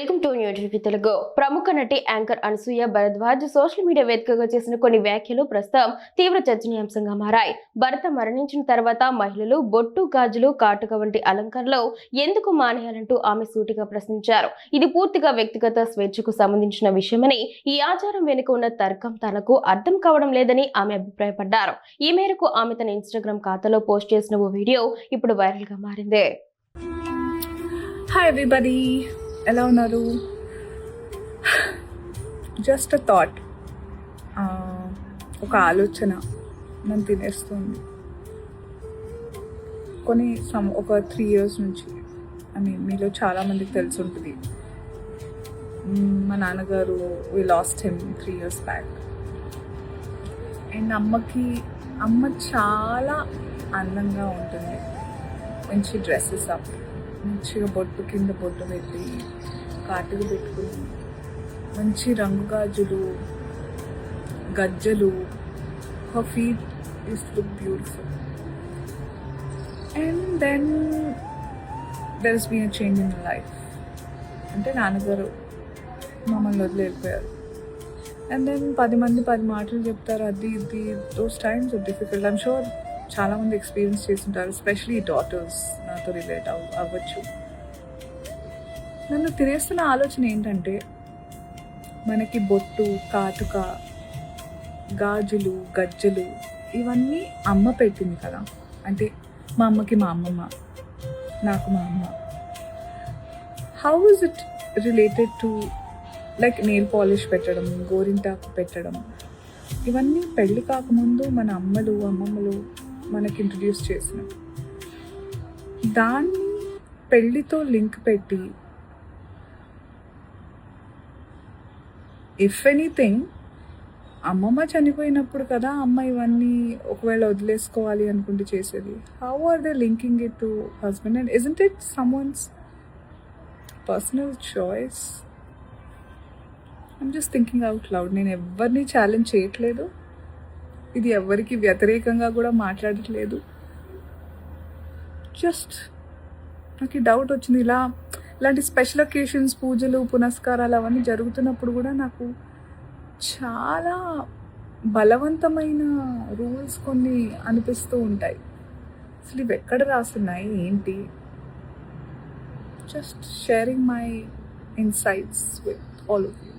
Welcome to new TV Telugu. ప్రముఖ నటి anchor Anasuya Bharadwaj social media వేదికగా చేసిన కొన్ని వ్యాఖ్యలు ప్రస్తుతం తీవ్ర చర్చనీయాంశంగా మారాయి. భర్త మరణించిన తర్వాత మహిళలు బొట్టు, గాజులు, కాటుక వంటి అలంకరణలు ఎందుకు మానేయాలంటూ ఆమె సూటిగా ప్రశ్నించారు. ఇది పూర్తిగా వ్యక్తిగత స్వేచ్ఛకు సంబంధించిన విషయమని, ఈ ఆచారం వెనుక ఉన్న తర్కం తనకు అర్థం కావడం లేదని ఆమె అభిప్రాయపడ్డారు. ఈ మేరకు ఆమె తన ఇన్స్టాగ్రామ్ ఖాతాలో పోస్ట్ చేసిన ఓ వీడియో ఇప్పుడు వైరల్ గా మారింది. హాయ్ ఎవ్రీబడి, ఎలా ఉన్నారు? జస్ట్ అ థాట్, ఒక ఆలోచన నన్ను తినేస్తుంది. ఒక 3 years నుంచి మీలో చాలామందికి తెలిసి ఉంటుంది. మా నాన్నగారు we lost him 3 years back. And అమ్మ చాలా అందంగా ఉంటుంది. మంచి డ్రెస్సెస్ అప్, మంచిగా బొట్టు కింద బొట్టు పెట్టి, కాటుకు పెట్టుకుని, మంచి రంగు గాజులు, గజ్జలు. her feet used to look beautiful. And then there's been a change in her life. అంటే నాన్నగారు మమ్మల్ని వదిలి వెళ్ళిపోయారు. అండ్ దెన్ 10 మంది 10 మాటలు చెప్తారు. అది ఇది those times are difficult. I'm sure చాలామంది ఎక్స్పీరియన్స్ చేస్తుంటారు, ఎస్పెషలీ డాటర్స్ నాతో రిలేట్ అవ్వచ్చు. నన్ను తినేస్తున్న ఆలోచన ఏంటంటే, మనకి బొట్టు, కాటుక, గాజులు, గజ్జలు ఇవన్నీ అమ్మ పెట్టింది కదా. అంటే మా అమ్మకి మా అమ్మమ్మ, నాకు మా అమ్మ. How is it related to like nail polish పెట్టడం, గోరింటాకు పెట్టడం? ఇవన్నీ పెళ్ళి కాకముందు మన అమ్మలు అమ్మమ్మలు మనకి ఇంట్రడ్యూస్ చేసినాం. దాన్ని పెళ్ళితో లింక్ పెట్టి, ఇఫ్ ఎనీథింగ్ అమ్మమ్మ చనిపోయినప్పుడు కదా అమ్మ ఇవన్నీ ఒకవేళ వదిలేసుకోవాలి అనుకుంటే చేసేది. How are they linking it to husband? And isn't it someone's personal choice? I'm just thinking out loud. నేను ఎవరిని ఛాలెంజ్ చేయట్లేదు, ఇది ఎవరికి వ్యతిరేకంగా కూడా మాట్లాడట్లేదు. జస్ట్ నాకు ఈ డౌట్ వచ్చింది. ఇలాంటి స్పెషల్ ఒకేషన్స్, పూజలు, పునస్కారాలు అవన్నీ జరుగుతున్నప్పుడు కూడా నాకు చాలా బలవంతమైన రూల్స్ కొన్ని అనిపిస్తూ ఉంటాయి. అసలు ఇవి ఎక్కడ రాస్తున్నాయి ఏంటి? Just sharing my insights with all of you.